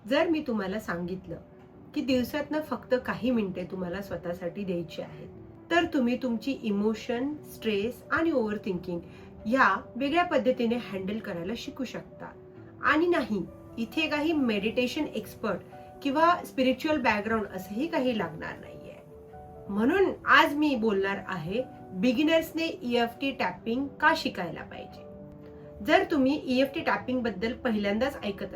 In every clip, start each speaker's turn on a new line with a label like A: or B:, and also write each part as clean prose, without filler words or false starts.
A: जर मी तुम्हाला सांगितलं की दिवसातनं फक्त काही मिनिटे तुम्हाला स्वतःसाठी द्यायची आहेत, तर तुम्ही तुमची इमोशन, स्ट्रेस आणि ओव्हर थिंकिंग या वेगळ्या पद्धतीने हँडल करायला शिकू शकता. आणि नाही, इथे काही मेडिटेशन एक्सपर्ट किंवा स्पिरिच्युअल बॅकग्राऊंड असंही काही लागणार नाहीये. म्हणून आज मी बोलणार आहे बिगिनर्सने EFT टॅपिंग का शिकायला पाहिजे. जर तुम्ही EFT टॅपिंग बद्दल पहिल्यांदाच ऐकत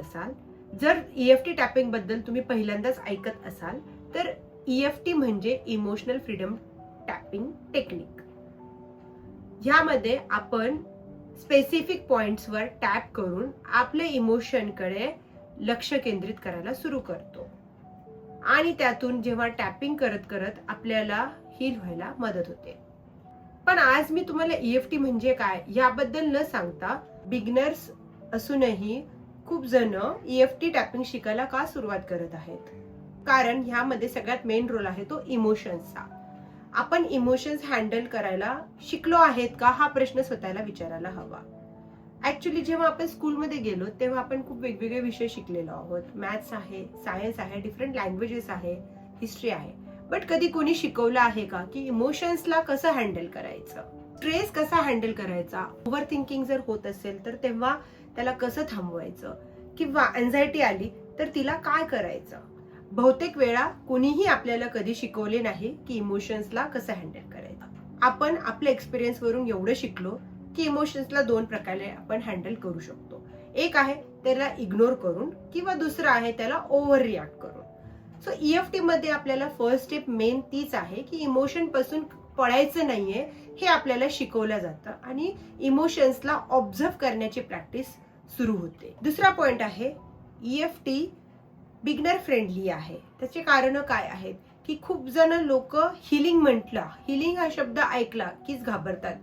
A: असाल, तर EFT म्हणजे इमोशनल फ्रीडम टॅपिंग टेक्निक. यामध्ये आपण स्पेसिफिक पॉइंट्सवर टॅप करून आपले इमोशनकडे लक्ष केंद्रित करायला सुरू करतो आणि त्यातून जेव्हा टॅपिंग करत करत आपल्याला हील व्हायला मदत होते. पण आज मी तुम्हाला EFT म्हणजे काय याबद्दल न सांगता, बिगिनर्स असूनही खूप जण EFT टॅपिंग शिकायला का सुरुवात करत आहेत, कारण ह्यामध्ये सगळ्यात मेन रोल आहे तो इमोशन्सचा. आपण इमोशन्स हँडल करायला शिकलो आहेत का हा प्रश्न स्वतःला विचारायला हवा. ऍक्च्युली जेव्हा आपण स्कूलमध्ये गेलो तेव्हा आपण खूप वेगवेगळे विषय शिकलेलो आहोत. मॅथ्स आहे, सायन्स आहे, डिफरंट लँग्वेजेस आहे, हिस्ट्री आहे. बट कधी कोणी शिकवलं आहे का की इमोशन्सला कसं हँडल करायचं, स्ट्रेस कसा हँडल करायचा, ओव्हर थिंकिंग जर होत असेल तर तेव्हा त्याला कसं थांबवायचं, किंवा अँझायटी आली तर तिला काय करायचं. बहुतेक वेळा कोणीही आपल्याला कधी शिकवले नाही की इमोशन्सला कसं हँडल करायचं. आपण आपल्या एक्सपिरियन्स वरून एवढं शिकलो की इमोशन्सला दोन प्रकारे आपण हँडल करू शकतो. एक आहे त्याला इग्नोर करून, किंवा दुसरं आहे त्याला ओव्हर रिॲक्ट करून. सो EFT मध्ये आपल्याला फर्स्ट स्टेप मेन तीच आहे की इमोशन पासून पळायचं नाहीये, हे आपल्याला शिकवलं जातं आणि इमोशन्सला ऑब्झर्व करण्याची प्रॅक्टिस सुरू होते. दुसरा पॉइंट आहे EFT बिगनर फ्रेंडली आहे. त्याचे कारण काय आहेत की खूप जण लोक हिलिंग हा शब्द ऐकला कीच घाबरतात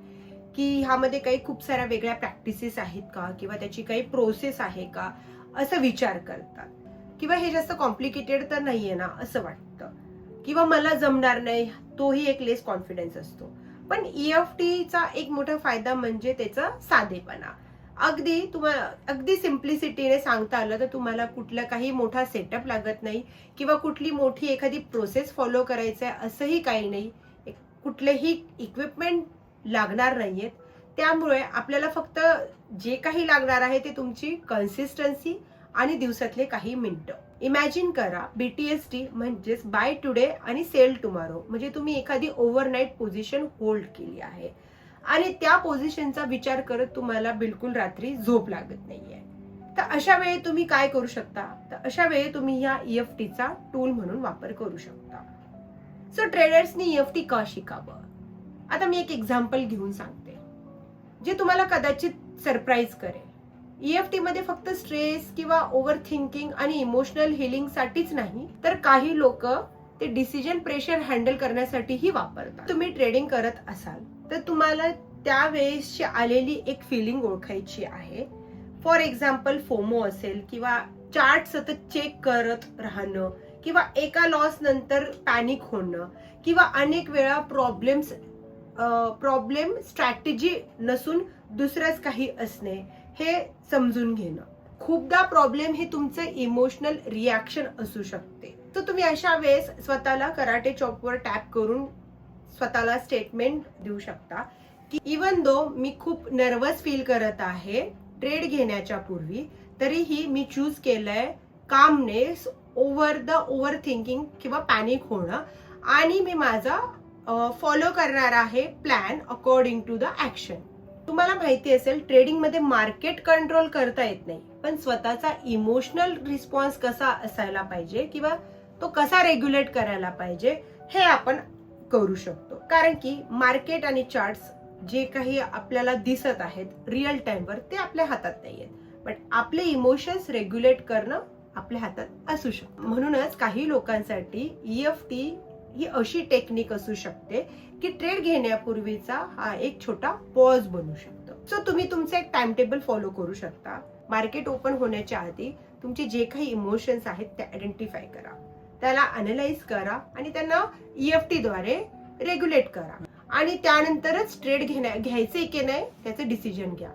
A: की ह्यामध्ये काही खूप साऱ्या वेगळ्या प्रॅक्टिसेस आहेत का, किंवा त्याची काही प्रोसेस आहे का असं विचार करतात, किंवा हे जास्त कॉम्प्लिकेटेड तर नाहीये ना असं वाटतं, किंवा मला जमणार नाही, तोही एक लेस कॉन्फिडन्स असतो. पण EFTचा एक मोठा फायदा म्हणजे त्याचा साधेपणा. अगदी सिम्प्लिसिटीने सांगता आलं तर तुम्हाला कुठला काही मोठा सेटअप लागत नाही, किंवा कुठली मोठी एखादी प्रोसेस फॉलो करायचं आहे असंही काही नाही. कुठलेही इक्विपमेंट लागणार नाहीयेत. त्यामुळे आपल्याला फक्त जे काही लागणार आहे ते तुमची कन्सिस्टन्सी आणि दिवसातले काही मिनिटं. इमॅजिन करा, BTSD म्हणजेच बाय टुडे आणि सेल टुमॉरो, म्हणजे तुम्ही एखादी ओव्हरनाईट पोझिशन होल्ड केली आहे आणि त्या पोझिशनचा विचार करत तुम्हाला बिलकुल रात्री झोप लागत नाहीये. तर अशा वेळी तुम्ही काय करू शकता, तर अशा वेळी तुम्ही या EFTचा टूल म्हणून वापर करू शकता. सो ट्रेडर्सनी EFT का शिकावं, आता मी एक एक्झाम्पल घेऊन सांगते जे तुम्हाला कदाचित सरप्राईज करेल. EFT मध्ये फक्त स्ट्रेस किंवा ओव्हर थिंकिंग आणि इमोशनल हिलिंग साठीच नाही, तर काही लोक ते डिसिजन प्रेशर हँडल करण्यासाठीही वापरतात. तुम्ही ट्रेडिंग करत असाल तर तुम्हाला त्यावेळेस आलेली एक फिलिंग ओळखायची आहे. फॉर एक्झाम्पल फोमो असेल, किंवा चार्ट सतत चेक करत राहणं, किंवा एका लॉस नंतर पॅनिक होणं, किंवा अनेक वेळा प्रॉब्लेम स्ट्रॅटेजी नसून दुसरंच काही असणे हे समजून घेणं. खूपदा प्रॉब्लेम हे तुमचं इमोशनल रिॲक्शन असू शकते. तर तुम्ही अशा वेळेस स्वतःला कराटे चॉपवर टॅप करून स्वतःला स्टेटमेंट देऊ शकता की इवन दो मी खूप नर्वस फील करत आहे ट्रेड घेण्याच्या पूर्वी, तरीही मी चूज केलंय कामनेस ओव्हर थिंकिंग किंवा पॅनिक होणं, आणि मी माझा फॉलो करणार आहे plan according to the action. तुम्हाला माहिती असेल ट्रेडिंग मध्ये मार्केट कंट्रोल करता येत नाही, पण स्वतःचा इमोशनल रिस्पॉन्स कसा असायला पाहिजे किंवा तो कसा रेग्युलेट करायला पाहिजे हे आपण करू शकतो. कारण की मार्केट आणि चार्ट्स जे काही आपल्याला दिसत आहेत रिअल टाइमवर ते आपल्या हातात नाहीयेत, बट आपले इमोशन्स रेग्युलेट करणं आपल्या हातात असू शकतं. म्हणूनच काही लोकांसाठी EFT ही अशी टेक्निक असू शकते की ट्रेड घेण्यापूर्वीचा हा एक छोटा पॉज बनू शकतो. सो तुम्ही तुमचं एक टाइम टेबल फॉलो करू शकता. मार्केट ओपन होण्याच्या आधी तुमचे जे काही इमोशन्स आहेत ते आयडेंटिफाय करा, त्याला अनालाइज करा आणि त्यांना EFT द्वारे रेग्युलेट करा, आणि त्यानंतरच ट्रेड घ्यायचे की नाही त्याचं डिसिजन घ्या.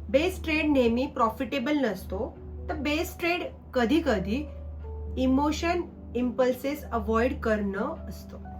A: बेस ट्रेड नेहमी प्रॉफिटेबल नसतो, तर बेस ट्रेड कधी कधी इमोशन इम्पल्सेस अवॉइड करणं असतं.